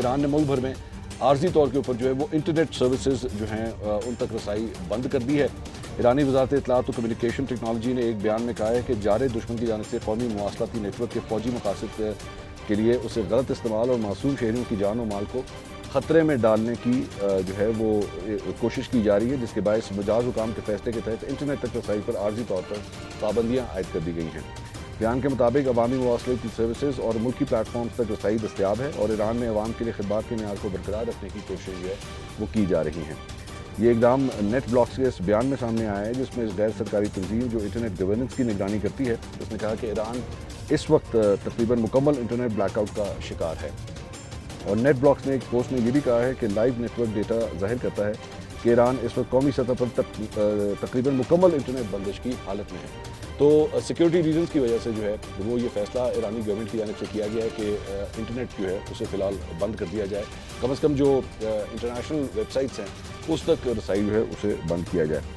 ایران نے ملک بھر میں عارضی طور کے اوپر جو ہے وہ انٹرنیٹ سروسز جو ہیں ان تک رسائی بند کر دی ہے۔ ایرانی وزارت اطلاعات و کمیونیکیشن ٹیکنالوجی نے ایک بیان میں کہا ہے کہ جارح دشمن کی جانب سے قومی مواصلاتی نیٹ ورک کے فوجی مقاصد کے لیے اسے غلط استعمال اور معصوم شہریوں کی جان و مال کو خطرے میں ڈالنے کی جو ہے وہ کوشش کی جا رہی ہے، جس کے باعث مجاز حکام کے فیصلے کے تحت انٹرنیٹ تک رسائی پر عارضی طور پر پابندیاں عائد کر دی گئی ہیں۔ بیان کے مطابق عوامی مواصلاتی سروسز اور ملکی پلیٹ فارمز تک رسائی دستیاب ہے اور ایران میں عوام کے لیے خدمات کے معیار کو برقرار رکھنے کی کوشش جو ہے وہ کی جا رہی ہیں۔ یہ اقدام نیٹ بلاکس کے اس بیان میں سامنے آیا ہے، جس میں اس غیر سرکاری تنظیم جو انٹرنیٹ گورننس کی نگرانی کرتی ہے، اس نے کہا کہ ایران اس وقت تقریباً مکمل انٹرنیٹ بلیک آؤٹ کا شکار ہے۔ اور نیٹ بلاکس نے ایک پوسٹ میں یہ بھی کہا ہے کہ لائیو نیٹ ورک ڈیٹا ظاہر کرتا ہے کہ ایران اس وقت قومی سطح پر تقریباً مکمل انٹرنیٹ بندش کی حالت میں ہے۔ تو سیکیورٹی ریزنز کی وجہ سے جو ہے وہ یہ فیصلہ ایرانی گورنمنٹ کی جانب سے کیا گیا ہے کہ انٹرنیٹ جو ہے اسے فی الحال بند کر دیا جائے، کم از کم جو انٹرنیشنل ویب سائٹس ہیں اس تک رسائی جو ہے اسے بند کیا جائے۔